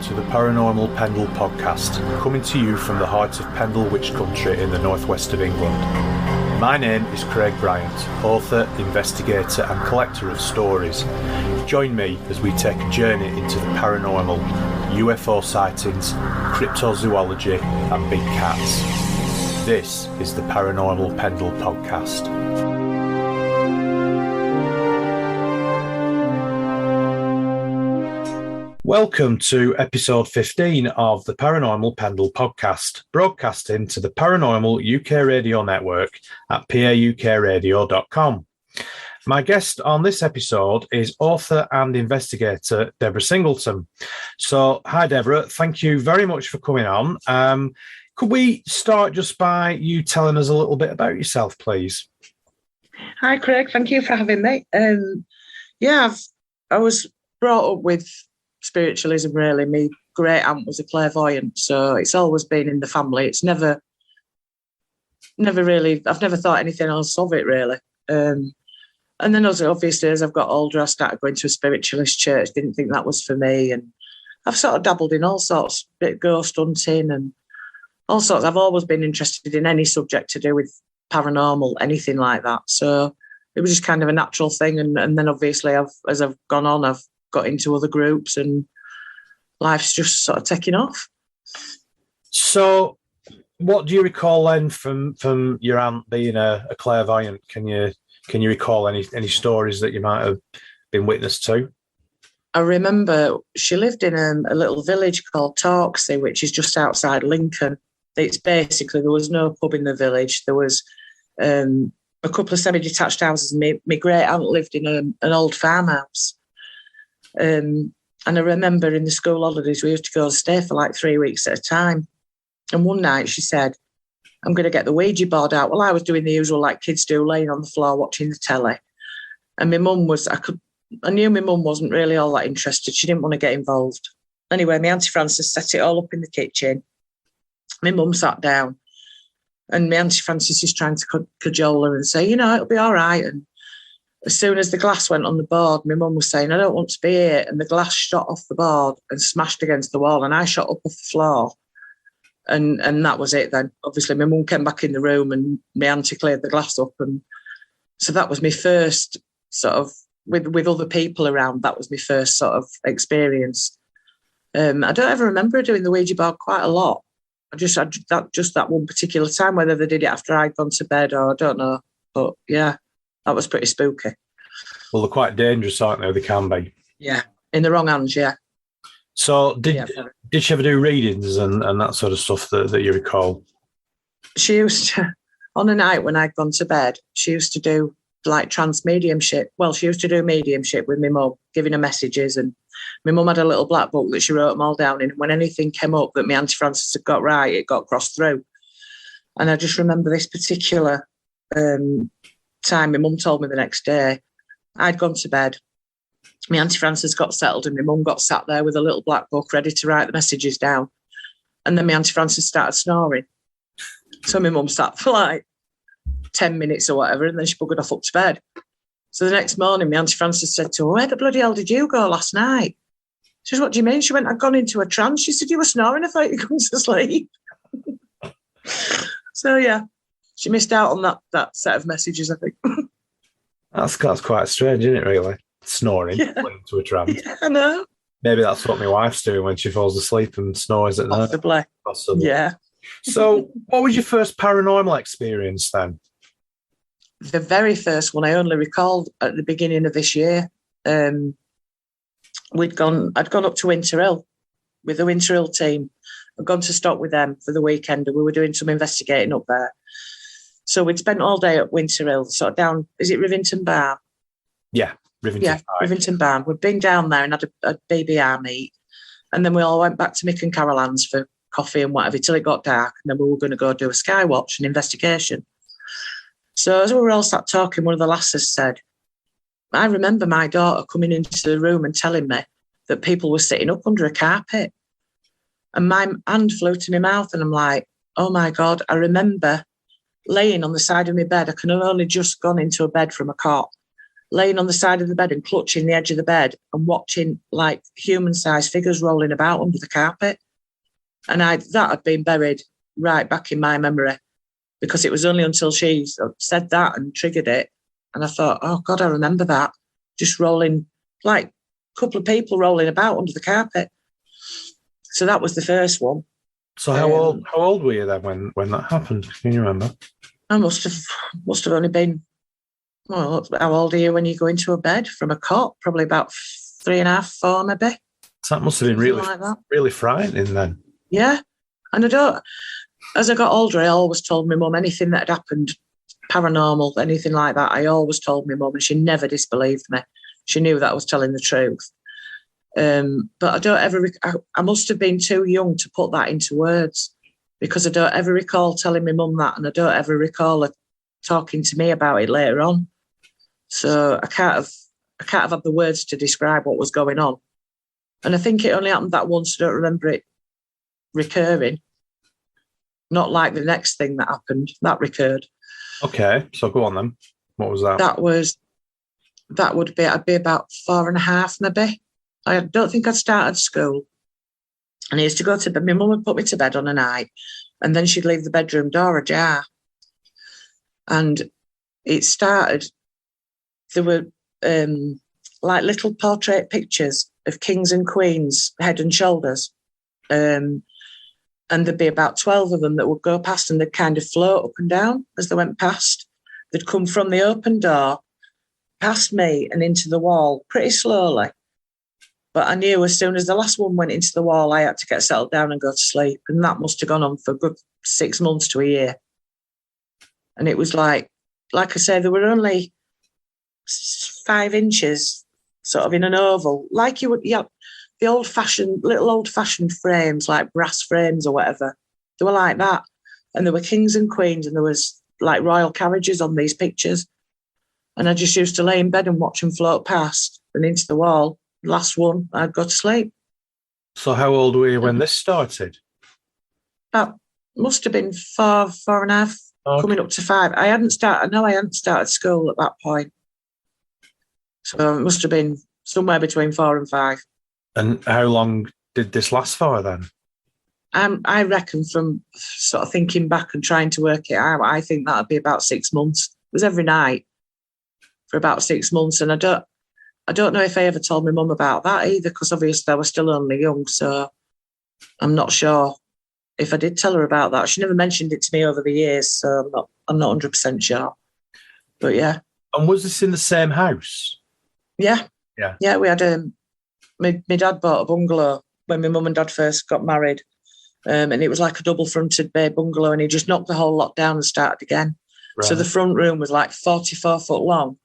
to the Paranormal Pendle podcast, coming to you from the heart of Pendle Witch Country in the northwest of England. My name is Craig Bryant, author, investigator and collector of stories. Join me as we take a journey into the paranormal, UFO sightings, cryptozoology and big cats. This is the Paranormal Pendle podcast. Welcome to episode 15 of the Paranormal Pendle podcast, broadcasting to the Paranormal UK Radio Network at paukradio.com. My guest on this episode is author and investigator Deborah Singleton. So, hi Deborah, thank you very much for coming on. Could we start just by you telling us a little bit about yourself, please? Hi Craig, thank you for having me. I was brought up with spiritualism, really. My great aunt was a clairvoyant, so it's always been in the family. It's never really, I've never thought anything else of it, really. And then obviously as I've got older, I started going to a spiritualist church, didn't think that was for me, and I've sort of dabbled in all sorts, bit of ghost hunting and all sorts. I've always been interested in any subject to do with paranormal, anything like that, so it was just kind of a natural thing, and then obviously as I've gone on, I've got into other groups and life's just sort of taking off. So what do you recall then from your aunt being a clairvoyant? Can you recall any stories that you might have been witness to? I remember she lived in a little village called Torksey, which is just outside Lincoln. It's basically, there was no pub in the village. There was a couple of semi-detached houses. My great aunt lived in an old farmhouse. And I remember in the school holidays, we used to go and stay for like 3 weeks at a time. And one night she said, I'm going to get the Ouija board out. Well, I was doing the usual like kids do, laying on the floor watching the telly. And my mum was, I knew my mum wasn't really all that interested. She didn't want to get involved. Anyway, my Auntie Frances set it all up in the kitchen. My mum sat down and my Auntie Frances is trying to cajole her and say, it'll be all right. And as soon as the glass went on the board, my mum was saying, I don't want to be here. And the glass shot off the board and smashed against the wall. And I shot up off the floor. And that was it then. Obviously, my mum came back in the room and my auntie cleared the glass up. And so that was my first sort of, with other people around, that was my first sort of experience. I don't ever remember doing the Ouija board quite a lot. Just that one particular time, whether they did it after I'd gone to bed or I don't know. But yeah. That was pretty spooky. Well, they're quite dangerous, aren't they? They can be. Yeah, in the wrong hands, yeah. So did she ever do readings and that sort of stuff that you recall? She used to, on a night when I'd gone to bed, she used to do like trance mediumship. Well, she used to do mediumship with my mum, giving her messages. And my mum had a little black book that she wrote them all down in. When anything came up that my Auntie Frances had got right, it got crossed through. And I just remember this particular time, my mum told me the next day, I'd gone to bed, my Auntie Frances got settled and my mum got sat there with a little black book ready to write the messages down, and then my Auntie Frances started snoring, so my mum sat for like 10 minutes or whatever, and then she buggered off up to bed. So the next morning my Auntie Frances said to her, where the bloody hell did you go last night? She said, what do you mean? She went, I'd gone into a trance. She said, you were snoring, I thought you'd gone to sleep. So yeah, she missed out on that set of messages, I think. That's quite strange, isn't it, really? Snoring into a trance. Yeah, I know. Maybe that's what my wife's doing when she falls asleep and snores at night. Possibly. Yeah. So what was your first paranormal experience then? The very first one I only recalled at the beginning of this year. I'd gone up to Winter Hill with the Winter Hill team. I'd gone to stop with them for the weekend and we were doing some investigating up there. So we'd spent all day at Winter Hill, sort of down, is it Rivington Barn? Yeah, Rivington Barn. We'd been down there and had a BBR meet. And then we all went back to Mick and Caroline's for coffee and whatever till it got dark. And then we were going to go do a sky watch and investigation. So as we were all sat talking, one of the lasses said, I remember my daughter coming into the room and telling me that people were sitting up under a carpet. And my hand flew to my mouth and I'm like, oh my God, I remember laying on the side of my bed. I could have only just gone into a bed from a cot. laying on the side of the bed and clutching the edge of the bed and watching like human-sized figures rolling about under the carpet. And that had been buried right back in my memory, because it was only until she said that and triggered it. And I thought, oh God, I remember that. Just rolling, like a couple of people rolling about under the carpet. So that was the first one. So how old were you then when that happened? Can you remember? I must have only been, well, how old are you when you go into a bed from a cot? Probably about 3.5, 4 maybe. So that must have been really frightening then. Yeah. And as I got older, I always told my mum anything that had happened, paranormal, anything like that, I always told my mum, and she never disbelieved me. She knew that I was telling the truth. But I don't ever, I must have been too young to put that into words, because I don't ever recall telling my mum that, and I don't ever recall her talking to me about it later on. So I can't have had the words to describe what was going on. And I think it only happened that once. I don't remember it recurring. Not like the next thing that happened. That recurred. Okay, so go on then. What was that? I'd be about 4.5 maybe. I don't think I'd started school. And I used to go to bed. My mum would put me to bed on a night, and then she'd leave the bedroom door ajar. And it started, there were like little portrait pictures of kings and queens, head and shoulders. And there'd be about 12 of them that would go past, and they'd kind of float up and down as they went past. They'd come from the open door, past me and into the wall pretty slowly. But I knew as soon as the last one went into the wall, I had to get settled down and go to sleep. And that must have gone on for a good 6 months to a year. And it was like I say, they were only 5 inches, sort of in an oval, like you would, yeah. The little old-fashioned frames, like brass frames or whatever, they were like that. And there were kings and queens, and there was like royal carriages on these pictures. And I just used to lay in bed and watch them float past and into the wall. Last one, I'd go to sleep. So how old were you when this started? That must have been 4.5, coming up to 5. I hadn't started school at that point. So it must have been somewhere between 4 and 5. And how long did this last for then? I reckon, from sort of thinking back and trying to work it out, I think that would be about 6 months. It was every night for about 6 months. And I don't know if I ever told my mum about that either, because obviously I was still only young. So I'm not sure if I did tell her about that. She never mentioned it to me over the years, so I'm not 100% sure. But yeah. And was this in the same house? Yeah. Yeah. Yeah, we had my dad bought a bungalow when my mum and dad first got married. And it was like a double-fronted bay bungalow, and he just knocked the whole lot down and started again. Right. So the front room was like 44 foot long.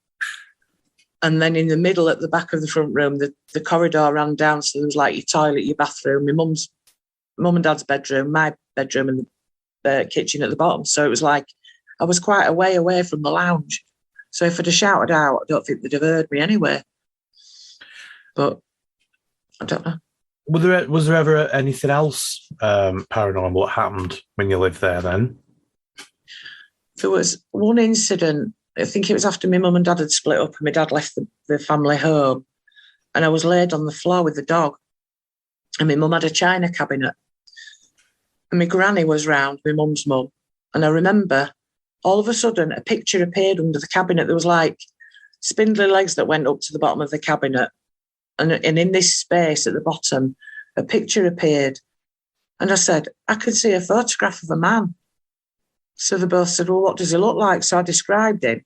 And then in the middle, at the back of the front room, the corridor ran down. So there was like your toilet, your bathroom, my mum and dad's bedroom, my bedroom, and the kitchen at the bottom. So it was like I was quite a way away from the lounge. So if I'd have shouted out, I don't think they'd have heard me anyway. But I don't know. Was there ever anything else paranormal that happened when you lived there then? There was one incident. I think it was after my mum and dad had split up and my dad left the family home, and I was laid on the floor with the dog, and my mum had a china cabinet, and my granny was round, my mum's mum, and I remember all of a sudden a picture appeared under the cabinet. There was like spindly legs that went up to the bottom of the cabinet, and in this space at the bottom, a picture appeared, and I said, I could see a photograph of a man. So they both said, well, what does he look like? So I described him.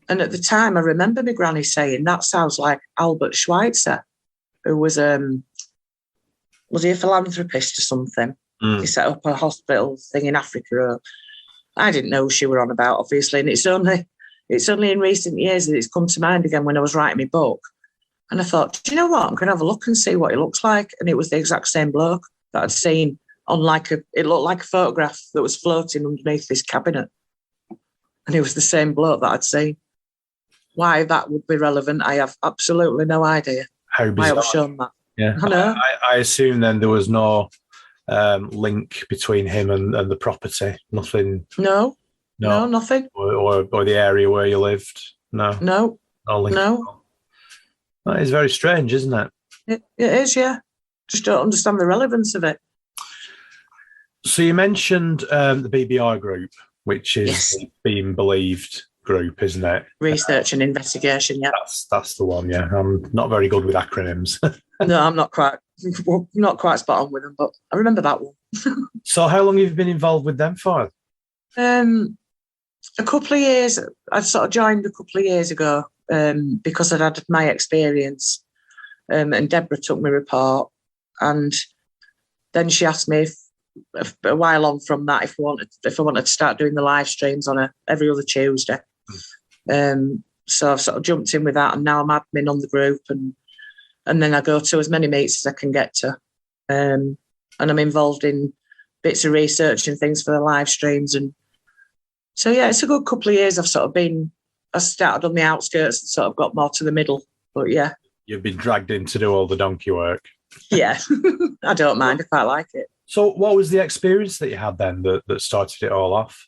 And at the time, I remember my granny saying, that sounds like Albert Schweitzer, who was he a philanthropist or something? He set up a hospital thing in Africa. I didn't know who she were on about, obviously. And it's only in recent years that it's come to mind again when I was writing my book. And I thought, do you know what? I'm going to have a look and see what he looks like. And it was the exact same bloke that I'd seen on it looked like a photograph that was floating underneath this cabinet. And it was the same bloke that I'd seen. Why that would be relevant, I have absolutely no idea. How bizarre. I was shown that. Yeah. I know. I assume then there was no link between him and the property. Nothing. No, nothing. Or the area where you lived. No. No. That is very strange, isn't it? It is, yeah. Just don't understand the relevance of it. So you mentioned the BBI group, which is the Being Believed group, isn't it? Research and investigation, yeah. That's the one, yeah. I'm not very good with acronyms. No, I'm not quite spot on with them, but I remember that one. So how long have you been involved with them for? A couple of years. I sort of joined a couple of years ago because I'd had my experience, and Deborah took my report, and then she asked me if a while on from that if I wanted to start doing the live streams on every other Tuesday. So I've sort of jumped in with that, and now I'm admin on the group, and then I go to as many meets as I can get to, and I'm involved in bits of research and things for the live streams. And so, yeah, it's a good couple of years. I started on the outskirts and sort of got more to the middle, but yeah. You've been dragged in to do all the donkey work. Yeah, I don't mind. I quite like it. So what was the experience that you had then that started it all off?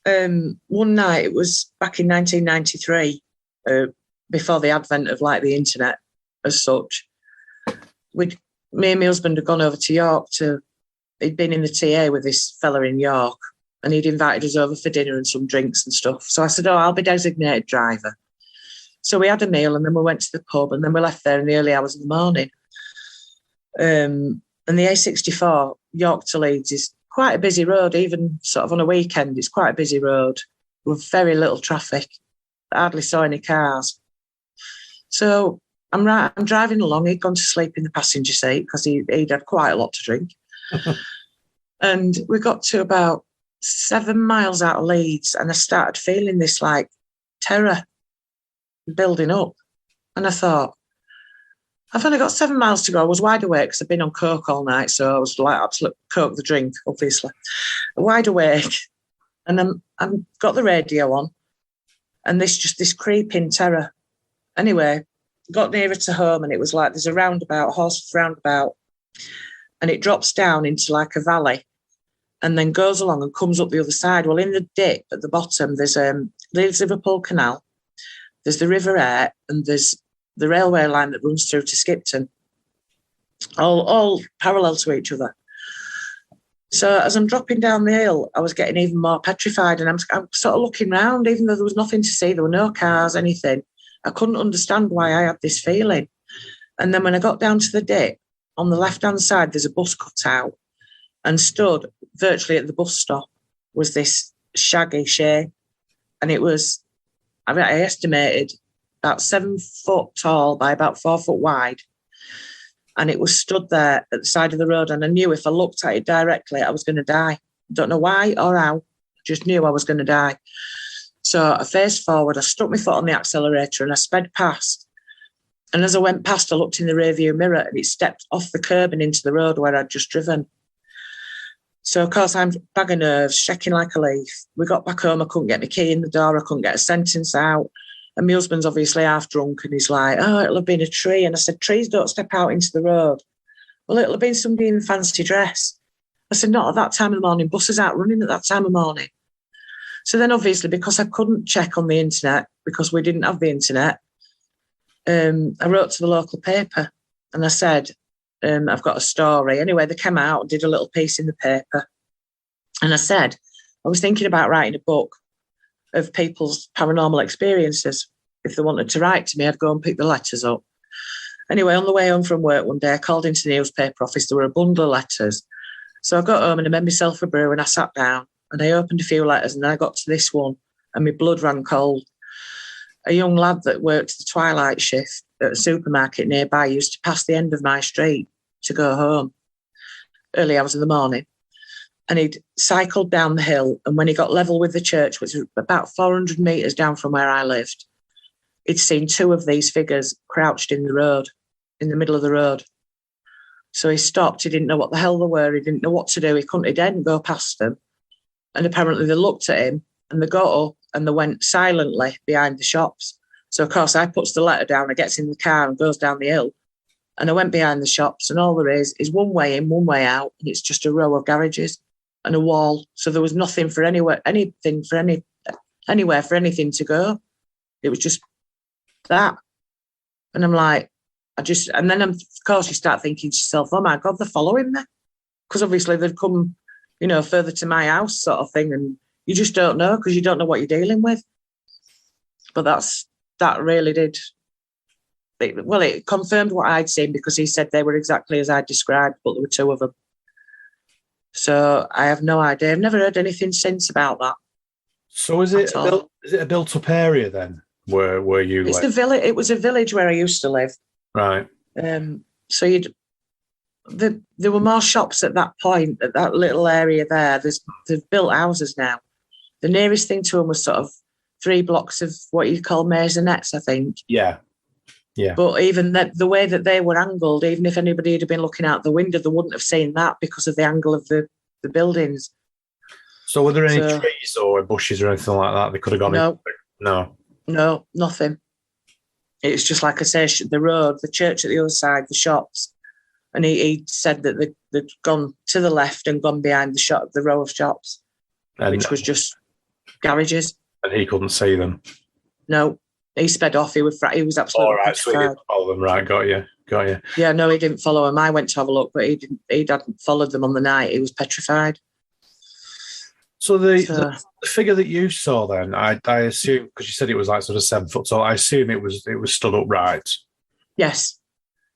One night, it was back in 1993, before the advent of like the internet as such. Me and my husband had gone over to York he'd been in the TA with this fella in York, and he'd invited us over for dinner and some drinks and stuff. So I said, I'll be designated driver. So we had a meal, and then we went to the pub, and then we left there in the early hours of the morning. And the A64, York to Leeds, is quite a busy road, even sort of on a weekend. It's quite a busy road with very little traffic. I hardly saw any cars. So I'm driving along. He'd gone to sleep in the passenger seat because he'd had quite a lot to drink. And we got to about 7 miles out of Leeds, and I started feeling this like terror building up. And I thought, I've only got 7 miles to go. I was wide awake because I've been on coke all night, so I was like absolute coke the drink, obviously. Wide awake, and I'm got the radio on, and this creeping terror. Anyway, got nearer to home, and it was like there's a roundabout, Horsforth roundabout, and it drops down into like a valley, and then goes along and comes up the other side. Well, in the dip at the bottom, there's Liverpool Canal, there's the River Aire, and there's the railway line that runs through to Skipton, all parallel to each other. So as I'm dropping down the hill, I was getting even more petrified, and I'm sort of looking round, even though there was nothing to see, there were no cars, anything. I couldn't understand why I had this feeling. And then when I got down to the dip, on the left-hand side, there's a bus cut out, and stood virtually at the bus stop was this shaggy shape. And it was, I estimated, about 7 foot tall by about 4 foot wide. And it was stood there at the side of the road. And I knew if I looked at it directly, I was going to die. Don't know why or how, just knew I was going to die. So I faced forward, I stuck my foot on the accelerator, and I sped past. And as I went past, I looked in the rearview mirror, and it stepped off the curb and into the road where I'd just driven. So, of course, I'm bag of nerves, shaking like a leaf. We got back home, I couldn't get my key in the door, I couldn't get a sentence out. And my husband's obviously half drunk, and he's like, it'll have been a tree. And I said, trees don't step out into the road. Well, it'll have been somebody in a fancy dress. I said, not at that time of the morning. Buses aren't running at that time of morning. So then, obviously, because I couldn't check on the internet, because we didn't have the internet, I wrote to the local paper, and I said, I've got a story. Anyway, they came out, did a little piece in the paper. And I said, I was thinking about writing a book of people's paranormal experiences. If they wanted to write to me, I'd go and pick the letters up. Anyway, on the way home from work one day, I called into the newspaper office. There were a bundle of letters. So I got home and I made myself a brew, and I sat down and I opened a few letters, and then I got to this one, and my blood ran cold. A young lad that worked the twilight shift at a supermarket nearby used to pass the end of my street to go home early hours in the morning. And he'd cycled down the hill, and when he got level with the church, which was about 400 metres down from where I lived, he'd seen 2 of these figures crouched in the road, in the middle of the road. So he stopped. He didn't know what the hell they were. He didn't know what to do. He didn't go past them. And apparently they looked at him, and they got up and they went silently behind the shops. So, of course, I puts the letter down, I gets in the car and goes down the hill. And I went behind the shops, and all there is one way in, one way out, and it's just a row of garages and a wall. So there was nothing for anywhere for anything to go. It was just that? And I'm like, and then of course you start thinking to yourself, oh my God, they're following me. Because obviously they've come, further to my house sort of thing. And you just don't know because you don't know what you're dealing with. But that really did. It confirmed what I'd seen because he said they were exactly as I described, but there were two of them. So I have no idea. I've never heard anything since about that. So is it a built-up area then, where you live? It was a village where I used to live. Right. So there were more shops at that point, at that little area there. They've built houses now. The nearest thing to them was sort of 3 blocks of what you call maisonettes, I think. Yeah. Yeah. But even the way that they were angled, even if anybody had been looking out the window, they wouldn't have seen that because of the angle of the buildings. So were there any trees or bushes or anything like that they could have gone in? No, nothing. It's just like I say, the road, the church at the other side, the shops. And he said that they'd gone to the left and gone behind the row of shops, which was just garages. And he couldn't see them? No. He sped off. He was absolutely all right. So he didn't follow them, right? Got you. Yeah, no, he didn't follow them. I went to have a look, but he didn't. He hadn't followed them on the night. He was petrified. So the figure that you saw then, I assume, because you said it was like sort of 7 foot tall, I assume it was stood upright. Yes.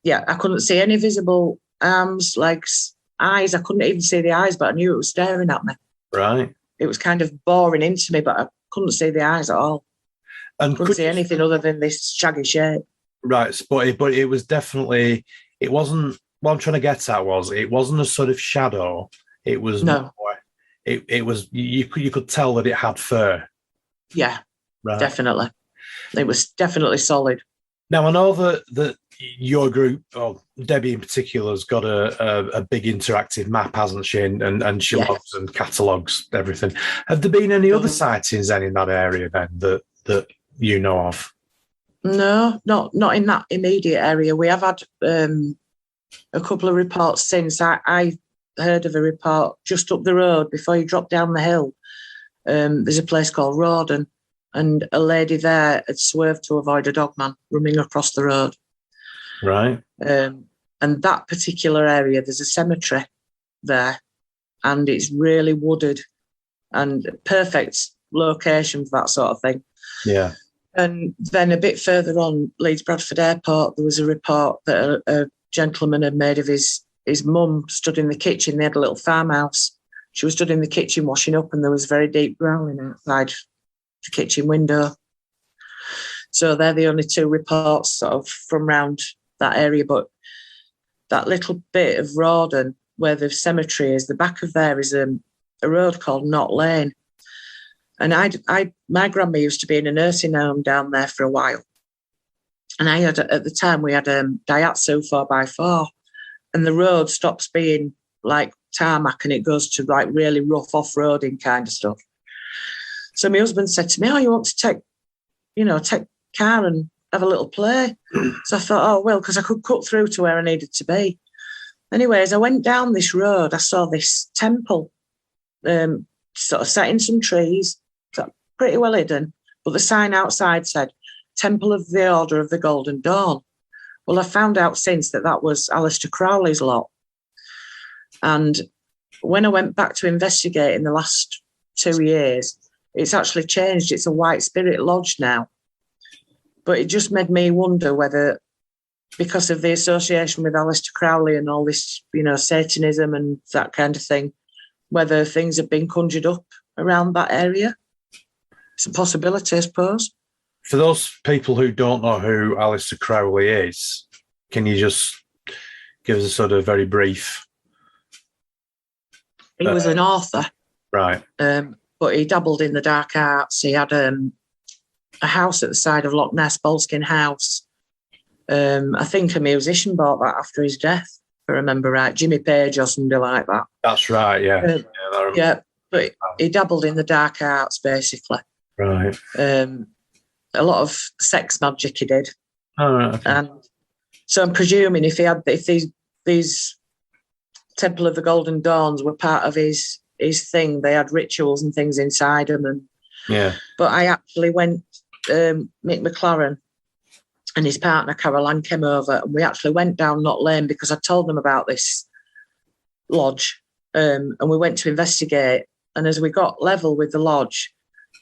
Yeah, I couldn't see any visible arms, legs, eyes. I couldn't even see the eyes, but I knew it was staring at me. Right. It was kind of boring into me, but I couldn't see the eyes at all. And couldn't see anything other than this shaggy shape. Right, but it was definitely, it wasn't, what I'm trying to get at was, it wasn't a sort of shadow. It was more, it was, you could tell that it had fur. Yeah, right. Definitely. It was definitely solid. Now, I know that your group, or Debbie in particular, has got a big interactive map, hasn't she? And she logs and catalogues everything. Have there been any other sightings then in that area then that you know of? No, not in that immediate area. We have had a couple of reports since. I heard of a report just up the road before you drop down the hill. There's a place called Rawdon, and a lady there had swerved to avoid a dogman running across the road. Right. And that particular area, there's a cemetery there, and it's really wooded and perfect location for that sort of thing. Yeah. And then a bit further on, Leeds Bradford Airport, there was a report that a gentleman had made of his mum stood in the kitchen. They had a little farmhouse. She was stood in the kitchen washing up, and there was very deep growling outside the kitchen window. So they're the only 2 reports sort of from round that area. But that little bit of Rawdon where the cemetery is, the back of there is a road called Knott Lane. And my grandma used to be in a nursing home down there for a while. And at the time, we had a Daihatsu 4x4, and the road stops being like tarmac and it goes to like really rough off-roading kind of stuff. So my husband said to me, you want to take car and have a little play? So I thought, because I could cut through to where I needed to be. Anyways, I went down this road. I saw this temple sort of set in some trees, pretty well hidden, but the sign outside said Temple of the Order of the Golden Dawn. Well, I found out since that was Aleister Crowley's lot. And when I went back to investigate in the last 2 years, it's actually changed. It's a White Spirit Lodge now. But it just made me wonder whether, because of the association with Aleister Crowley and all this, Satanism and that kind of thing, whether things have been conjured up around that area. It's a possibility, I suppose. For those people who don't know who Aleister Crowley is, can you just give us a sort of very brief? He was an author. Right. But he dabbled in the dark arts. He had a house at the side of Loch Ness, Boleskine House. I think a musician bought that after his death, if I remember right. Jimmy Page or somebody like that. That's right, yeah. But he dabbled in the dark arts, basically. Right. A lot of sex magic he did. Oh, right, okay. And so I'm presuming if these Temple of the Golden Dawns were part of his thing, they had rituals and things inside them. And yeah. But I actually went, Mick McLaren, and his partner, Carol Ann, came over, and we actually went down Knott Lane because I told them about this lodge, and we went to investigate. And as we got level with the lodge,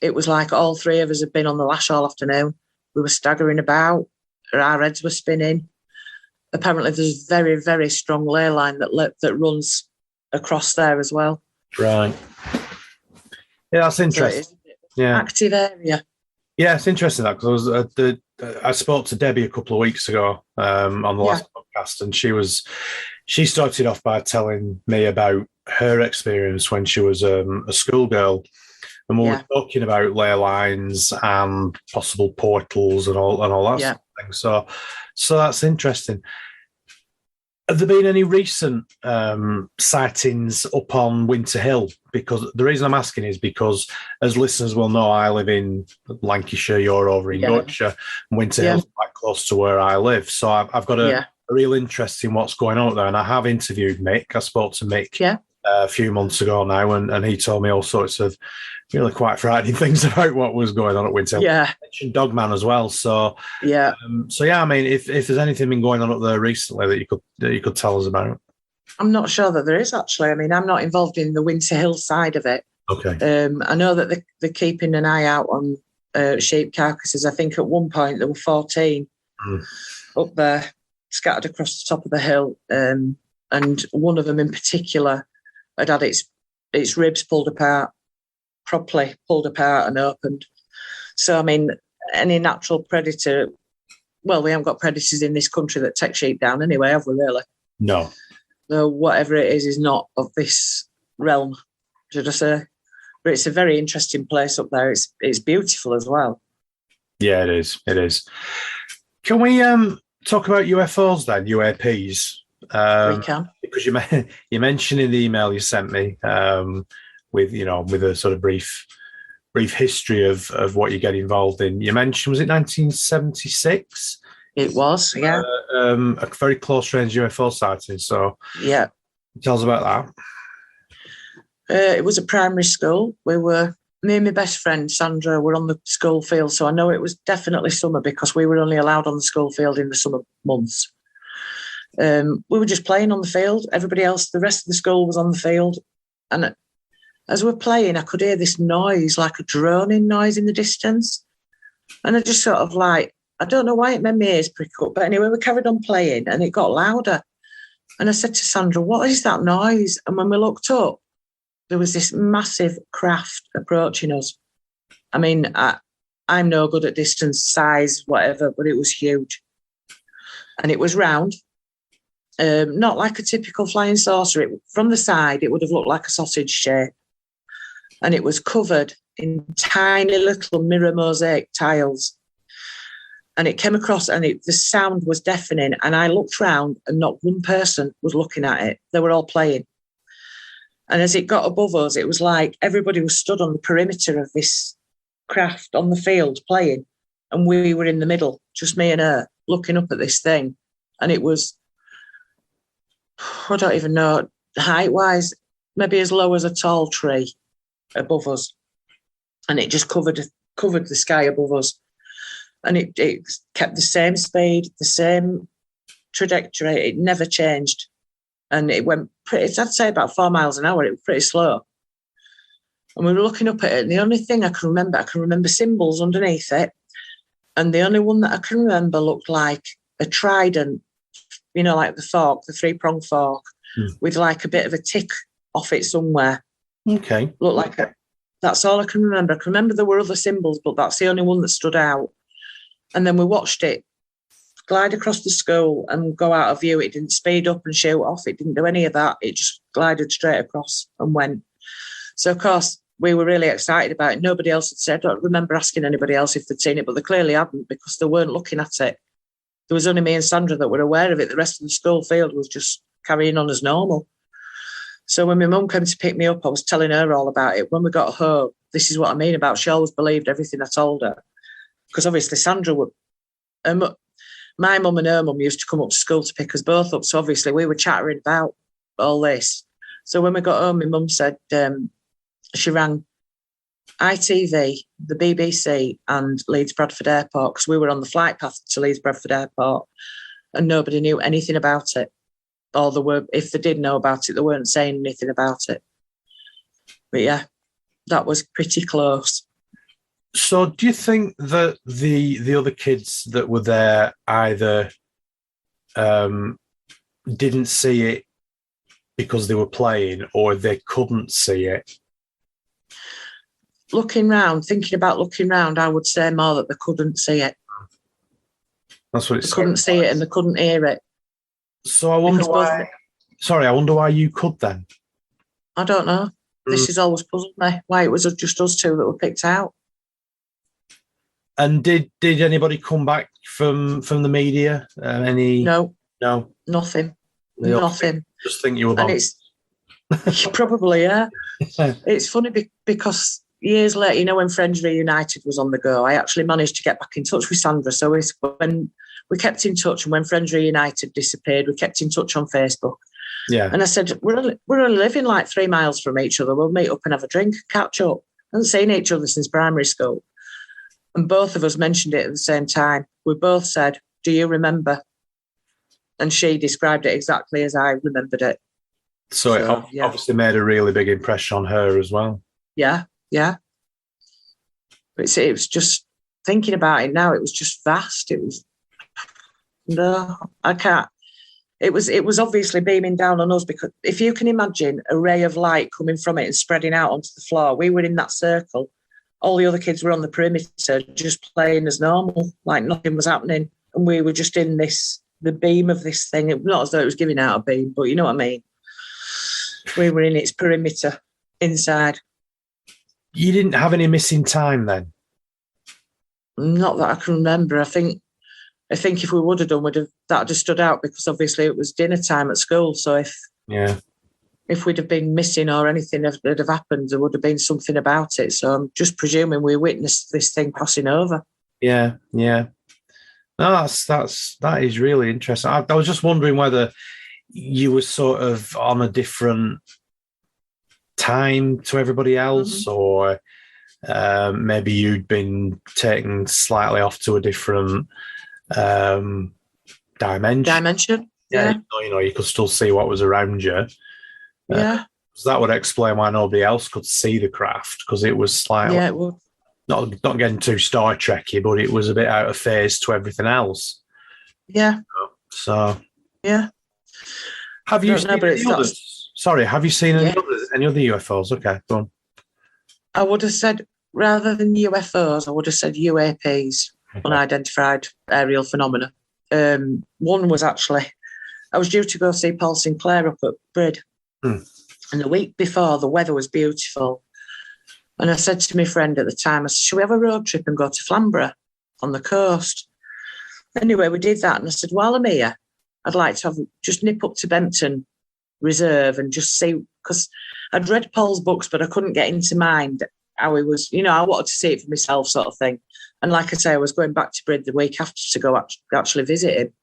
it was like all three of us had been on the lash all afternoon. We were staggering about, our heads were spinning. Apparently there's very, very strong ley line that runs across there as well. Right. Yeah, that's interesting. So active area. Yeah, it's interesting that because I spoke to Debbie a couple of weeks ago on the last podcast, and she started off by telling me about her experience when she was a schoolgirl, and we were talking about ley lines and possible portals and all that sort of thing. So that's interesting. Have there been any recent sightings up on Winter Hill? Because the reason I'm asking is because, as listeners will know, I live in Lancashire, you're over in Yorkshire, and Winter Hill's quite close to where I live. So I've got a real interest in what's going on up there. And I have interviewed Mick. I spoke to Mick a few months ago now, and he told me all sorts of really quite frightening things about what was going on at Winter Hill. Yeah. I mentioned Dogman as well. So I mean, if there's anything been going on up there recently that you could tell us about. I'm not sure that there is, actually. I mean, I'm not involved in the Winter Hill side of it. Okay. I know that they're keeping an eye out on sheep carcasses. I think at one point there were 14 up there, scattered across the top of the hill. And one of them in particular had its ribs pulled apart, properly pulled apart and opened. So, I mean, any natural predator, well, we haven't got predators in this country that take sheep down anyway, have we, really? No. So whatever it is not of this realm, should I say? But it's a very interesting place up there. It's beautiful as well. Yeah, it is. It is. Can we talk about UFOs then, UAPs? We can. Because you mentioned in the email you sent me with a sort of brief history of what you get involved in. You mentioned, was it 1976? It was, yeah. A very close range UFO sighting. So yeah, tell us about that. It was a primary school. Me and my best friend Sandra were on the school field, so I know it was definitely summer because we were only allowed on the school field in the summer months. We were just playing on the field. Everybody else, the rest of the school was on the field, and as we're playing, I could hear this noise, like a droning noise in the distance, and I just sort of like, I don't know why it made my ears prick up, but anyway, we carried on playing and it got louder. And I said to Sandra, what is that noise? And when we looked up, there was this massive craft approaching us. I mean, I'm no good at distance, size, whatever, but it was huge. And it was round, not like a typical flying saucer. From the side, it would have looked like a sausage shape. And it was covered in tiny little mirror mosaic tiles. And it came across and the sound was deafening. And I looked round and not one person was looking at it. They were all playing. And as it got above us, it was like everybody was stood on the perimeter of this craft on the field playing. And we were in the middle, just me and her, looking up at this thing. And it was, I don't even know, height-wise, maybe as low as a tall tree above us. And it just covered the sky above us. And it kept the same speed, the same trajectory. It never changed. And it went pretty, I'd say about 4 miles an hour. It was pretty slow. And we were looking up at it. And the only thing I can remember symbols underneath it. And the only one that I can remember looked like a trident, like the fork, the 3-pronged fork, with like a bit of a tick off it somewhere. Okay. Looked like that's all I can remember. I can remember there were other symbols, but that's the only one that stood out. And then we watched it glide across the school and go out of view. It didn't speed up and shoot off. It didn't do any of that. It just glided straight across and went. So, of course, we were really excited about it. Nobody else had said, I don't remember asking anybody else if they'd seen it, but they clearly hadn't because they weren't looking at it. There was only me and Sandra that were aware of it. The rest of the school field was just carrying on as normal. So when my mum came to pick me up, I was telling her all about it. When we got home, this is what I mean about she always believed everything I told her. Because obviously Sandra would, my mum and her mum used to come up to school to pick us both up. So obviously we were chattering about all this. So when we got home, my mum said she rang ITV, the BBC, and Leeds Bradford Airport, because we were on the flight path to Leeds Bradford Airport, and nobody knew anything about it. Or if they did know about it, they weren't saying anything about it. But yeah, that was pretty close. So do you think that the other kids that were there either didn't see it because they were playing, or they couldn't see it? Thinking about looking round, I would say more that they couldn't see it. That's what it They couldn't see it and they couldn't hear it. So I wonder why. I wonder why you could then. I don't know. This has always puzzled me, why it was just us two that were picked out. And did anybody come back from the media? No, Nothing. nothing. Just think you were. And it's probably, yeah. It's funny because years later, when Friends Reunited was on the go, I actually managed to get back in touch with Sandra. So when we kept in touch, and when Friends Reunited disappeared, we kept in touch on Facebook. Yeah. And I said, we're only living like 3 miles from each other. We'll meet up and have a drink, catch up. I haven't seen each other since primary school. And both of us mentioned it at the same time. We both said, do you remember? And she described it exactly as I remembered it. So it obviously made a really big impression on her as well. Yeah. But it was just, thinking about it now, it was just vast. It was, no, I can't. It was obviously beaming down on us, because if you can imagine a ray of light coming from it and spreading out onto the floor, we were in that circle. All the other kids were on the perimeter just playing as normal, like nothing was happening. And we were just in the beam of this thing. Not as though it was giving out a beam, but you know what I mean? We were in its perimeter inside. You didn't have any missing time then? Not that I can remember. I think if we would have done, that would have stood out, because obviously it was dinner time at school. So if we'd have been missing or anything that have happened, there would have been something about it. So I'm just presuming we witnessed this thing passing over. Yeah. No, that is really interesting. I was just wondering whether you were sort of on a different time to everybody else, or maybe you'd been taken slightly off to a different dimension. Yeah. You could still see what was around you. Yeah. So that would explain why nobody else could see the craft, because it was slightly, it would. Not getting too Star Trek-y, but it was a bit out of phase to everything else. Yeah. So. Yeah. Have you seen any others? Sorry, have you seen any other UFOs? Okay, go on. I would have said, rather than UFOs, I would have said UAPs, unidentified aerial phenomena. One was actually, I was due to go see Paul Sinclair up at Brid. And the week before, the weather was beautiful. And I said to my friend at the time, I said, should we have a road trip and go to Flamborough on the coast? Anyway, we did that. And I said, while I'm here, I'd like to just nip up to Bempton Reserve and just see, because I'd read Paul's books, but I couldn't get into mind how he was, I wanted to see it for myself, sort of thing. And like I say, I was going back to Brid the week after to go actually visit him.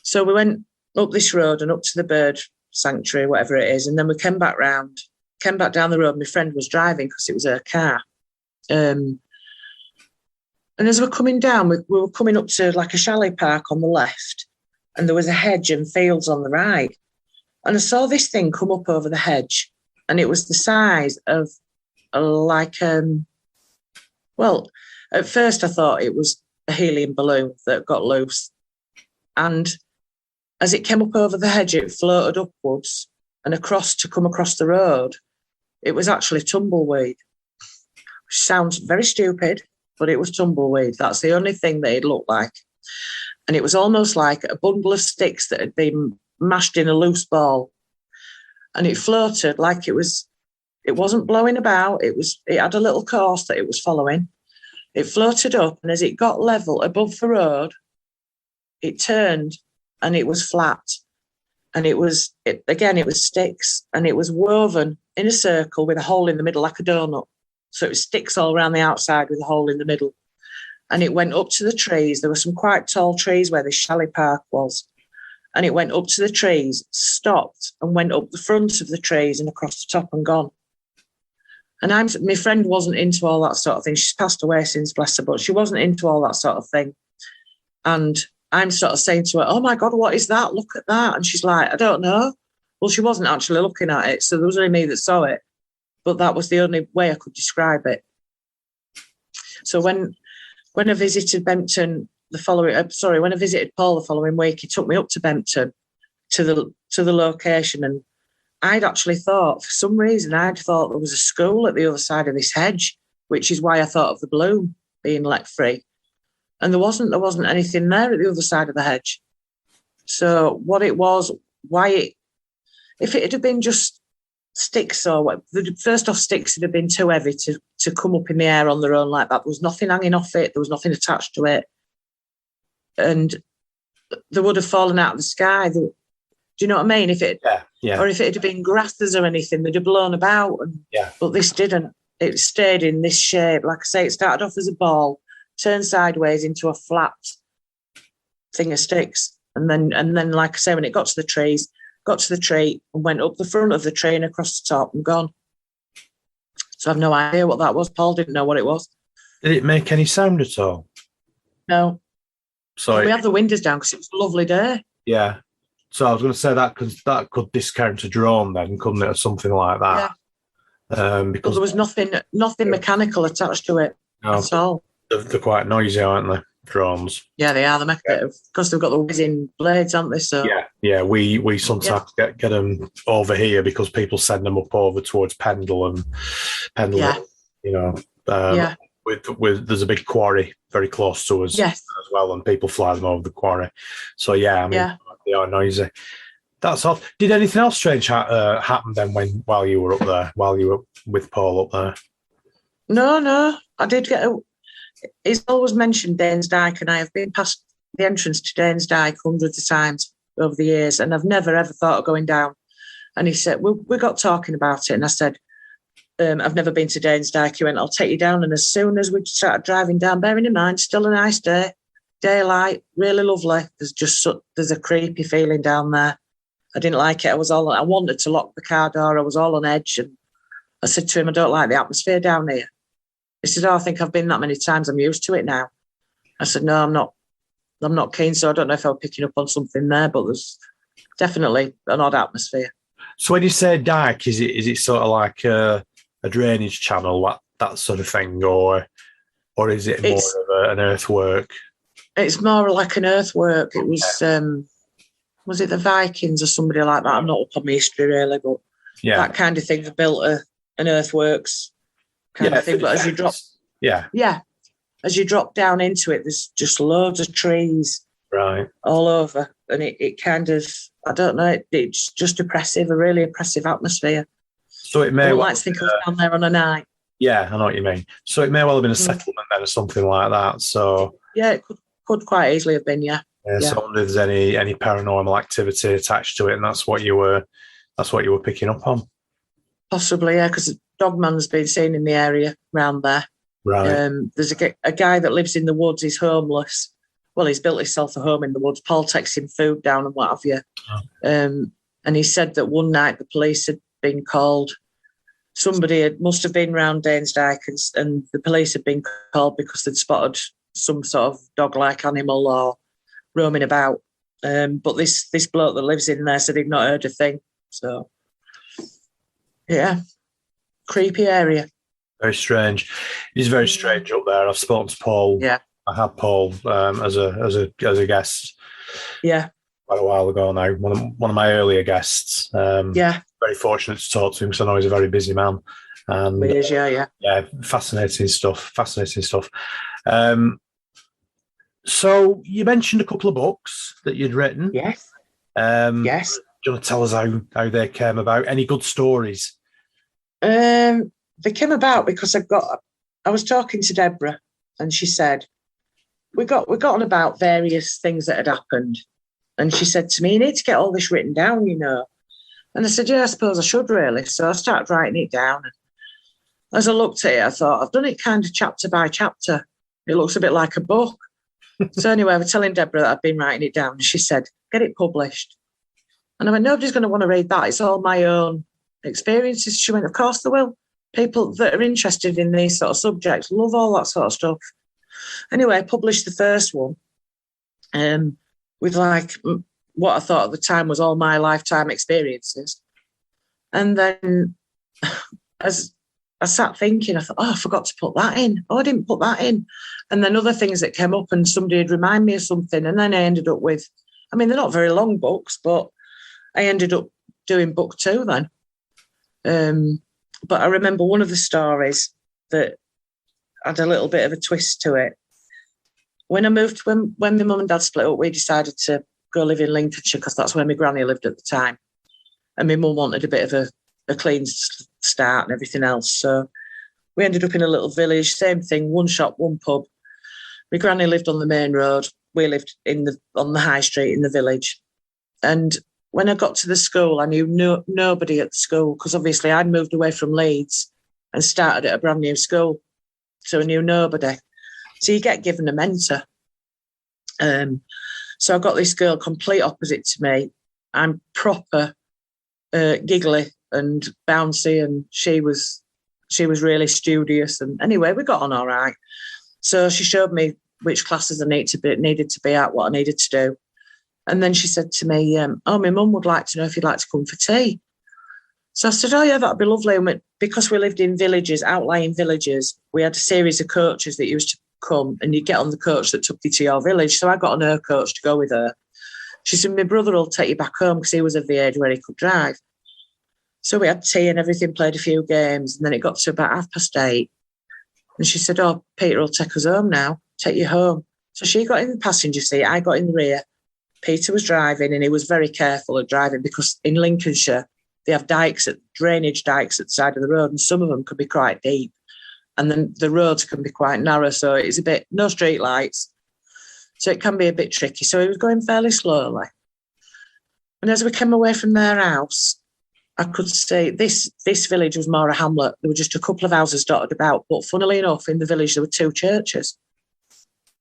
So we went up this road and up to the bird sanctuary, whatever it is, and then we came back down the road. My friend was driving because it was her car. And as we're coming down, we were coming up to like a chalet park on the left, and there was a hedge and fields on the right. And I saw this thing come up over the hedge, and it was the size of well, at first I thought it was a helium balloon that got loose. And as it came up over the hedge, it floated upwards and come across the road. It was actually tumbleweed, which sounds very stupid, but it was tumbleweed. That's the only thing that it looked like. And it was almost like a bundle of sticks that had been mashed in a loose ball. And it floated like it wasn't blowing about. It had a little course that it was following. It floated up, and as it got level above the road, it turned and it was flat. And it was sticks, and it was woven in a circle with a hole in the middle like a donut. So it was sticks all around the outside with a hole in the middle. And it went up to the trees. There were some quite tall trees where the chalet park was. And it went up to the trees, stopped, and went up the front of the trees and across the top and gone. And my friend wasn't into all that sort of thing. She's passed away since, bless her, but she wasn't into all that sort of thing. And I'm sort of saying to her, oh my God, what is that? Look at that. And she's like, I don't know. Well, she wasn't actually looking at it. So there was only me that saw it. But that was the only way I could describe it. So when I visited Bempton when I visited Paul the following week, he took me up to Bempton to the location, and I'd actually thought, for some reason, there was a school at the other side of this hedge, which is why I thought of the bloom being let free. And there wasn't anything there at the other side of the hedge. So what it was, if it had been just sticks or what, first off, sticks would have been too heavy to come up in the air on their own like that. There was nothing hanging off it. There was nothing attached to it. And they would have fallen out of the sky. Do you know what I mean? Or if it had been grasses or anything, they'd have blown about. But this didn't. It stayed in this shape. Like I say, it started off as a ball, turned sideways into a flat thing of sticks. And then, like I say, when it got to the tree and went up the front of the tree and across the top and gone. So I've no idea what that was. Paul didn't know what it was. Did it make any sound at all? No. So we had the windows down because it was a lovely day. Yeah. So I was going to say that because that could discount a drone then, couldn't it, or something like that? Yeah. Because there was nothing mechanical attached to it at all. They're quite noisy, aren't they? Drones. Yeah, they are. Because they've got the whizzing blades, haven't they? So yeah. We sometimes get them over here because people send them up over towards Pendle and Pendle. Yeah. You know. With there's a big quarry very close to us as well, and people fly them over the quarry. So they are noisy. That's all. Did anything else strange happen then while you were up there, while you were with Paul up there? No. I did get he's always mentioned Danes Dyke, and I have been past the entrance to Danes Dyke hundreds of times over the years, and I've never ever thought of going down. And he said, we got talking about it, and I said, I've never been to Danes Dyke. He went, I'll take you down. And as soon as we started driving down, bearing in mind, still a nice day, daylight, really lovely. There's a creepy feeling down there. I didn't like it. I wanted to lock the car door. I was all on edge. And I said to him, I don't like the atmosphere down here. He said, I think I've been that many times. I'm used to it now. I said, no, I'm not keen. So I don't know if I'm picking up on something there, but there's definitely an odd atmosphere. So when you say dyke, is it sort of like a drainage channel, that sort of thing, or is it more of an earthwork? It's more like an earthwork. It was it the Vikings or somebody like that? I'm not up on my history really, but that kind of thing. They built an earthworks kind of thing. But as you drop, as you drop down into it, there's just loads of trees, all over, and it kind of, I don't know, it's just oppressive, a really oppressive atmosphere. So it may like to think I was down there on a night. Yeah, I know what you mean. So it may well have been a settlement then or something like that. So it could quite easily have been, So I wonder if there's any paranormal activity attached to it, and that's what you were picking up on. Possibly, because Dogman's been seen in the area around there. Right. There's a guy that lives in the woods. He's homeless. Well, he's built himself a home in the woods. Paul takes him food down and what have you. Oh. And he said that one night the police had been called. Somebody must have been round Danes Dyke, and the police had been called because they'd spotted some sort of dog-like animal or roaming about. But this bloke that lives in there said he'd not heard a thing. So, creepy area. Very strange. It is very strange up there. I've spoken to Paul. Yeah. I had Paul as a guest. Yeah. Quite a while ago now. One of my earlier guests. Very fortunate to talk to him because I know he's a very busy man. And he is, yeah. Fascinating stuff. So you mentioned a couple of books that you'd written. Yes. Yes. Do you want to tell us how they came about? Any good stories? They came about because I was talking to Deborah, and she said, we got on about various things that had happened. And she said to me, you need to get all this written down, you know. And I said, I suppose I should really. So I started writing it down. And as I looked at it, I thought, I've done it kind of chapter by chapter. It looks a bit like a book. So anyway, I was telling Deborah that I'd been writing it down. And she said, get it published. And I went, nobody's going to want to read that. It's all my own experiences. She went, of course they will. people that are interested in these sort of subjects love all that sort of stuff. Anyway, I published the first one with like what I thought at the time was all my lifetime experiences. And then as I sat thinking, I thought, I forgot to put that in. I didn't put that in. And then other things that came up and somebody would remind me of something. And then I ended up with, I mean, they're not very long books, but I ended up doing book 2 then. But I remember one of the stories that had a little bit of a twist to it. When I moved, when my mum and dad split up, we decided to go live in Lincolnshire because that's where my granny lived at the time. And my mum wanted a bit of a clean start and everything else. So we ended up in a little village, same thing, one shop, one pub. My granny lived on the main road. We lived on the high street in the village. And when I got to the school, I knew nobody at the school because obviously I'd moved away from Leeds and started at a brand new school. So I knew nobody. So you get given a mentor. So I got this girl complete opposite to me. I'm proper giggly and bouncy, and she was really studious. And anyway, we got on all right. So she showed me which classes I needed to be at, what I needed to do. And then she said to me, my mum would like to know if you'd like to come for tea. So I said, oh, yeah, that'd be lovely. And because we lived in villages, outlying villages, we had a series of coaches that used to come and you'd get on the coach that took you to your village. So I got on her coach to go with her. She said, my brother will take you back home because he was of the age where he could drive. So we had tea and everything, played a few games, and then it got to about 8:30. And she said, oh, Peter will take us home now, take you home. So she got in the passenger seat, I got in the rear. Peter was driving, and he was very careful at driving because in Lincolnshire, they have drainage dikes at the side of the road, and some of them could be quite deep. And then the roads can be quite narrow, so it's no street lights. So it can be a bit tricky. So he was going fairly slowly. And as we came away from their house, I could see this village was more a hamlet. There were just a couple of houses dotted about. But funnily enough, in the village, there were 2 churches,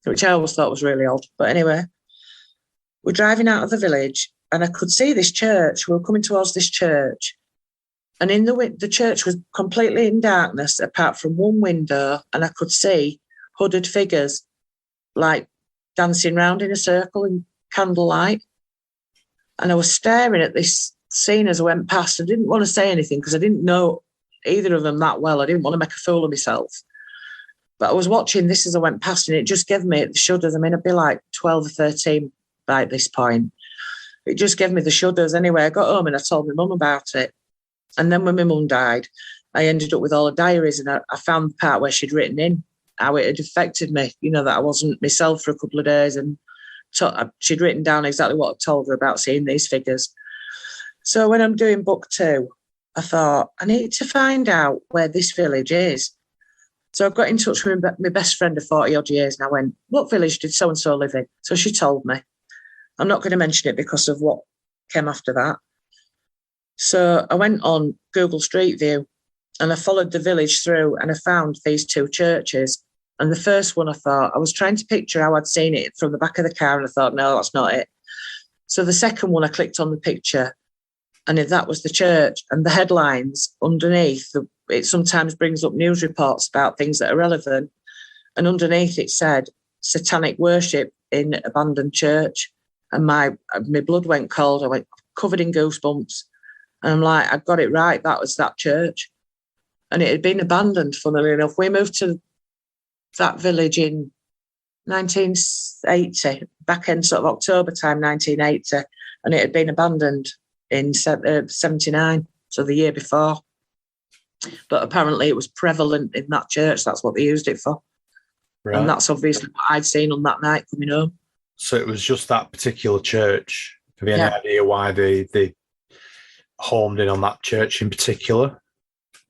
which I always thought was really odd. But anyway, we're driving out of the village and I could see this church. We were coming towards this church. And in the church was completely in darkness apart from one window, and I could see hooded figures like dancing round in a circle in candlelight. And I was staring at this scene as I went past. I didn't want to say anything because I didn't know either of them that well. I didn't want to make a fool of myself. But I was watching this as I went past, and it just gave me the shudders. I mean, I'd be like 12 or 13 by this point. It just gave me the shudders. Anyway, I got home and I told my mum about it. And then when my mum died, I ended up with all her diaries, and I found the part where she'd written in how it had affected me, that I wasn't myself for a couple of days. And she'd written down exactly what I told her about seeing these figures. So when I'm doing book 2, I thought, I need to find out where this village is. So I got in touch with my best friend of 40-odd years, and I went, what village did so-and-so live in? So she told me. I'm not going to mention it because of what came after that. So I went on Google Street View and I followed the village through, and I found these 2 churches. And the first one, I was trying to picture how I'd seen it from the back of the car, and I thought, no, that's not it. So the second one, I clicked on the picture, and that was the church. And the headlines underneath, it sometimes brings up news reports about things that are relevant. And underneath it said, satanic worship in abandoned church. And my blood went cold. I went covered in goosebumps. And I'm like, I got it right. That was that church. And it had been abandoned, funnily enough. We moved to that village in 1980, back in sort of October time, 1980. And it had been abandoned in 79, so the year before. But apparently it was prevalent in that church. That's what they used it for. Right. And that's obviously what I'd seen on that night coming home. So it was just that particular church. Have you any idea why they homed in on that church in particular?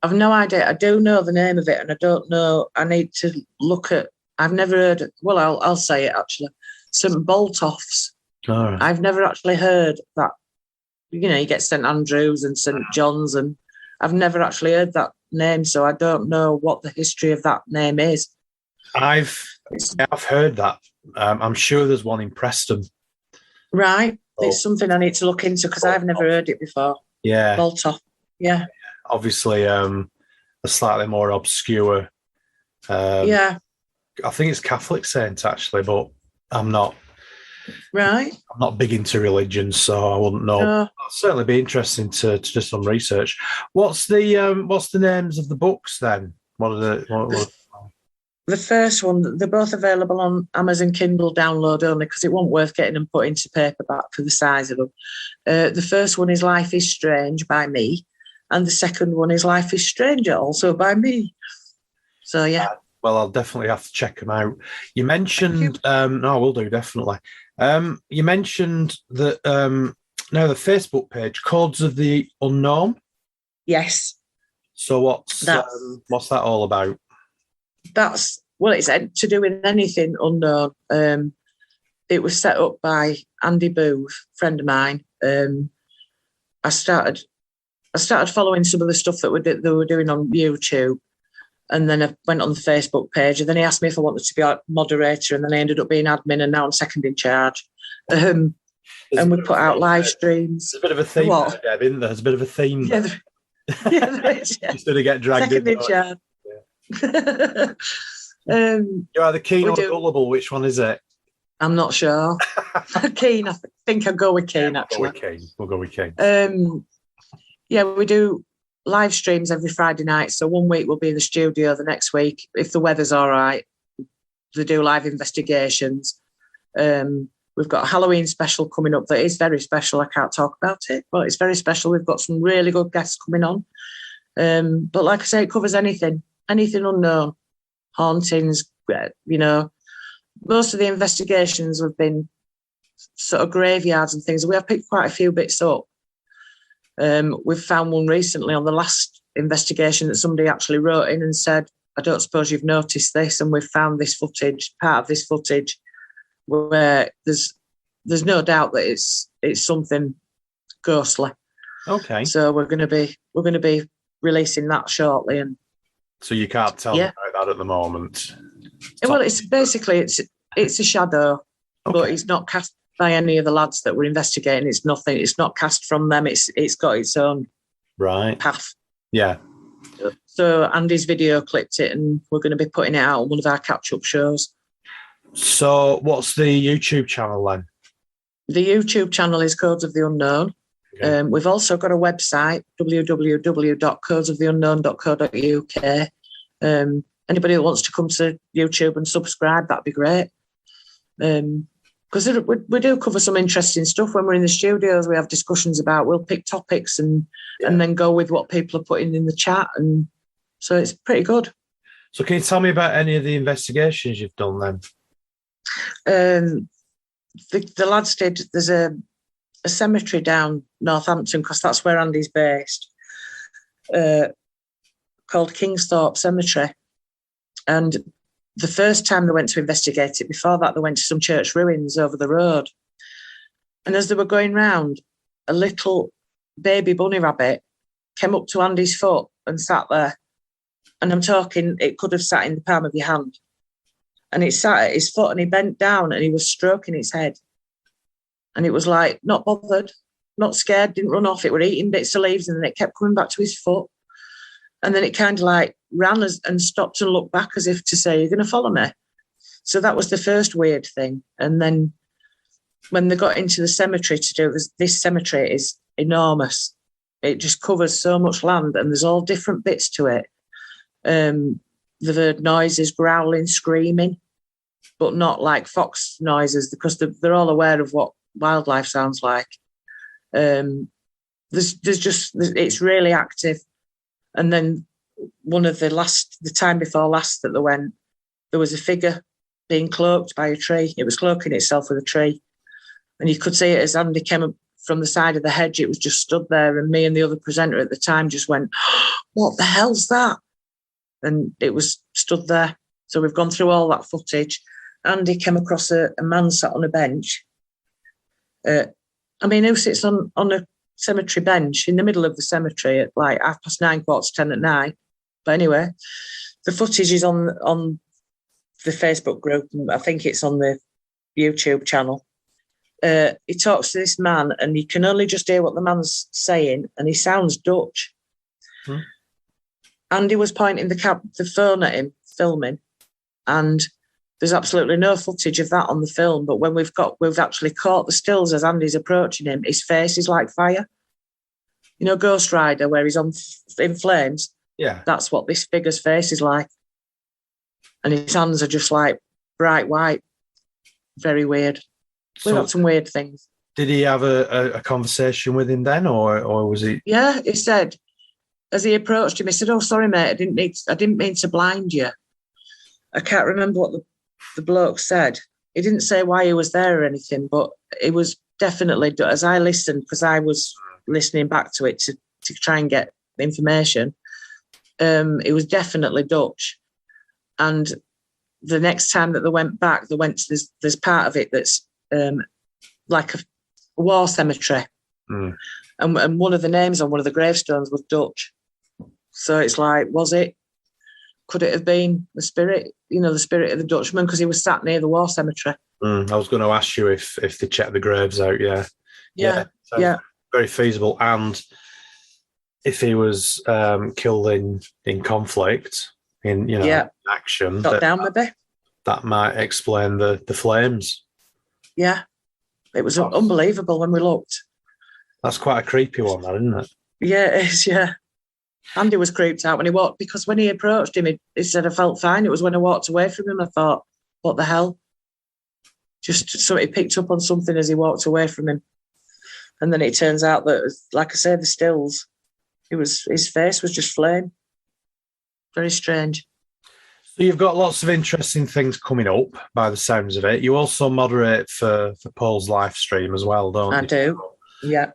I've no idea. I do know the name of it, and I don't know. I need to look at. I've never heard. Well, I'll say it actually. St Boltoffs. All right. I've never actually heard that. You get St Andrews and St John's, and I've never actually heard that name, so I don't know what the history of that name is. I've heard that. I'm sure there's one in Preston. Right. It's something I need to look into because I've never heard it before. Yeah. Boltoff. Yeah. Obviously, a slightly more obscure. Yeah. I think it's Catholic saint actually, but I'm not. Right. I'm not big into religion, so I wouldn't know. It'll certainly be interesting to do some research. What's the names of the books then? What are the first one? They're both available on Amazon Kindle download only because it won't worth getting them put into paperback for the size of them. The first one is Life is Strange by me, and the second one is Life is Stranger, also by me. So yeah. Well, I'll definitely have to check them out. You mentioned, no, I will do definitely. You mentioned that now the Facebook page, Codes of the Unknown. Yes. So what's that all about? It's to do with anything unknown. It was set up by Andy Booth, a friend of mine. I started following some of the stuff that they were doing on YouTube. And then I went on the Facebook page, and then he asked me if I wanted to be a moderator, and then I ended up being admin, and now I'm second in charge. And we put out live streams. There's a bit of a theme there, Deb, isn't there? There's a bit of a theme. Yeah, there is. Yeah. Instead of get dragged second in charge. Yeah. You're either keen or gullible. Which one is it? I'm not sure. Keen. I think I'll go with keen, actually. We'll go with keen. Yeah, we do live streams every Friday night. So one week we'll be in the studio. The next week, if the weather's all right, they do live investigations. We've got a Halloween special coming up that is very special. I can't talk about it, but it's very special. We've got some really good guests coming on. But like I say, it covers anything unknown, hauntings, most of the investigations have been sort of graveyards and things. We have picked quite a few bits up. We've found one recently on the last investigation that somebody actually wrote in and said, I don't suppose you've noticed this, and we've found this footage, part of this footage, where there's no doubt that it's something ghostly. Okay. So we're going to be releasing that shortly, and so you can't tell me about that at the moment. Well, it's basically it's a shadow, but it's not cast by any of the lads that we're investigating. It's nothing. It's not cast from them. It's got its own path. Yeah. So Andy's video clipped it, and we're going to be putting it out on one of our catch-up shows. So what's the YouTube channel then? The YouTube channel is Codes of the Unknown. Okay. We've also got a website, www.codesoftheunknown.co.uk. Anybody that wants to come to YouTube and subscribe, that'd be great. Because we do cover some interesting stuff when we're in the studios. We have discussions about, we'll pick topics and then go with what people are putting in the chat. And so it's pretty good. So can you tell me about any of the investigations you've done then? The lads did, there's a cemetery down Northampton, because that's where Andy's based, called Kingsthorpe Cemetery. And the first time they went to investigate it, before that they went to some church ruins over the road. And as they were going round, a little baby bunny rabbit came up to Andy's foot and sat there. And I'm talking, it could have sat in the palm of your hand. And it sat at his foot, and he bent down and he was stroking its head. And it was like, not bothered, not scared, didn't run off. It were eating bits of leaves, and then it kept coming back to his foot. And then it kind of like ran and stopped and looked back as if to say, you're going to follow me. So that was the first weird thing. And then when they got into the cemetery to do this cemetery is enormous. It just covers so much land, and there's all different bits to it. They've heard noises, growling, screaming, but not like fox noises, because they're all aware of what wildlife sounds like. It's really active. And then the time before last that they went, there was a figure being cloaked by a tree. It was cloaking itself with a tree. And you could see it as Andy came up from the side of the hedge. It was just stood there. And me and the other presenter at the time just went, what the hell's that? And it was stood there. So we've gone through all that footage. Andy came across a man sat on a bench. Who sits on a cemetery bench in the middle of the cemetery at like 9:30, 10:15 at night? But anyway, the footage is on the Facebook group, and I think it's on the YouTube channel. He talks to this man, and you can only just hear what the man's saying, and he sounds Dutch. Andy was pointing the phone at him, filming, and there's absolutely no footage of that on the film. But when we've actually caught the stills as Andy's approaching him, his face is like fire. You know, Ghost Rider, where he's in flames. Yeah, that's what this figure's face is like, and his hands are just like bright white. Very weird. We've got some weird things. Did he have a conversation with him then, or was he? Yeah, he said as he approached him, he said, "Oh, sorry, mate, I didn't mean to blind you." I can't remember what the bloke said. He didn't say why he was there or anything, but it was definitely, as I listened, because I was listening back to it to try and get information. It was definitely Dutch, and the next time that they went back, they went to there's part of it that's like a war cemetery, and one of the names on one of the gravestones was Dutch. So it's like, could it have been the spirit? You know, the spirit of the Dutchman, because he was sat near the war cemetery. I was going to ask you if they checked the graves out. Yeah. Very feasible. And if he was killed in conflict, in action, got down maybe, that might explain the flames. Yeah, it was unbelievable when we looked. That's quite a creepy one, that, isn't it? Yeah, it is. Yeah, Andy was creeped out when he walked, because when he approached him, he said, "I felt fine." It was when I walked away from him, I thought, "What the hell?" Just so he picked up on something as he walked away from him, and then it turns out that, like I said, the stills, his face was just flame. Very strange. So you've got lots of interesting things coming up by the sounds of it. You also moderate for Paul's live stream as well, don't you? I do. Yeah.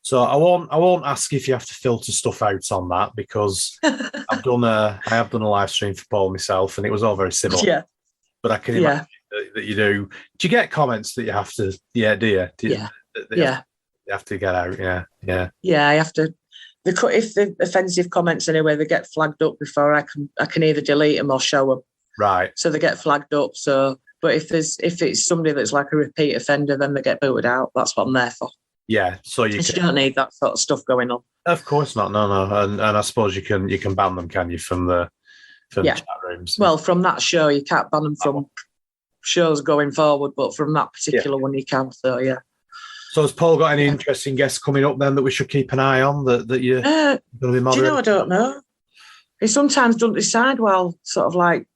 So I won't ask if you have to filter stuff out on that, because I have done a live stream for Paul myself, and it was all very similar. Yeah. But I can imagine that you do. Do you get comments that you have to? Yeah, do you? You have to get out. Yeah. Yeah, I have to. If the offensive comments anyway, they get flagged up before I can either delete them or show them. Right. So they get flagged up. So, but if it's somebody that's like a repeat offender, then they get booted out. That's what I'm there for. Yeah. So you don't need that sort of stuff going on. Of course not. No. And I suppose you can ban them, can you, from the chat rooms? Well, from that show, you can't ban them from shows going forward, but from that particular one, you can. So yeah. So has Paul got any interesting guests coming up then that we should keep an eye on that you're going to be moderating? Do you know, I don't know. He sometimes doesn't decide while sort of like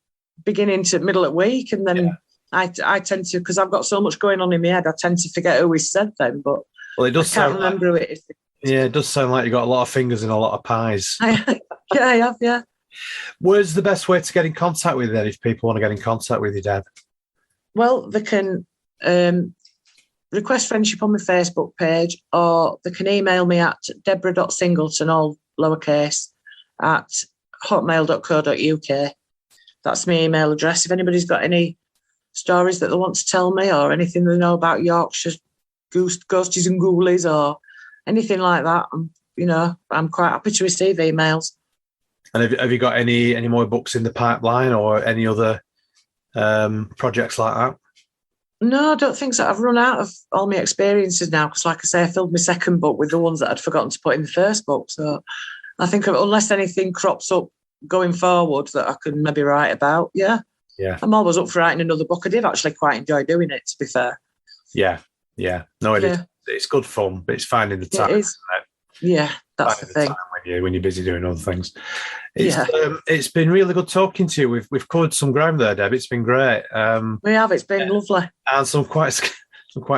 beginning to middle of week, and then I tend to, because I've got so much going on in my head, I tend to forget who he said then, but it does, I can't remember who it is. Yeah, it does sound like you've got a lot of fingers in a lot of pies. I have, yeah. Where's the best way to get in contact with you then, if people want to get in contact with you, Deb? Well, they can request friendship on my Facebook page, or they can email me at deborah.singleton, all lowercase, at hotmail.co.uk. That's my email address. If anybody's got any stories that they want to tell me, or anything they know about Yorkshire ghosties and ghoulies, or anything like that, I'm quite happy to receive emails. And have you got any more books in the pipeline, or any other projects like that? No, I don't think so. I've run out of all my experiences now, because, like I say, I filled my second book with the ones that I'd forgotten to put in the first book. So I think unless anything crops up going forward that I can maybe write about, I'm always up for writing another book. I did actually quite enjoy doing it, to be fair. Yeah. No, it is. It's good fun, but it's finding the time. It is. Yeah, that's the thing. When you're busy doing other things. It's been really good talking to you. We've covered some ground there, Deb. It's been great. We have. It's been lovely, and some quite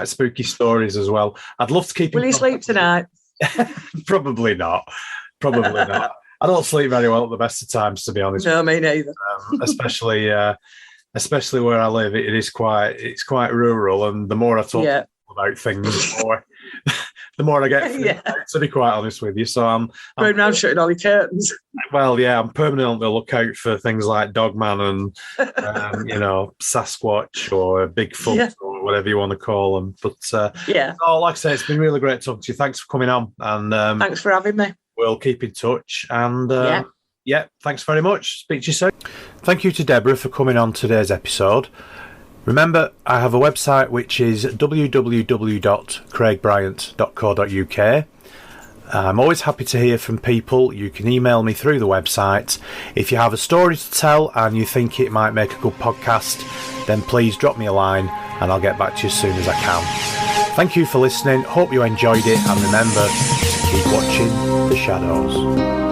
spooky stories as well. I'd love to keep. Will you sleep tonight? Probably not. I don't sleep very well at the best of times, to be honest. No, me neither. Especially where I live, it's quite rural, and the more I talk about things, the more I get to be quite honest with you. So I'm going around shutting all your curtains. Well, I'm permanently on the lookout for things like Dogman and Sasquatch or Bigfoot or whatever you want to call them. But like I say, it's been really great talking to you. Thanks for coming on, and thanks for having me. We'll keep in touch, and thanks very much. Speak to you soon. Thank you to Deborah for coming on today's episode. Remember, I have a website which is www.craigbryant.co.uk, I'm always happy to hear from people. You can email me through the website. If you have a story to tell and you think it might make a good podcast, then please drop me a line and I'll get back to you as soon as I can. Thank you for listening. Hope you enjoyed it, and remember to keep watching the shadows.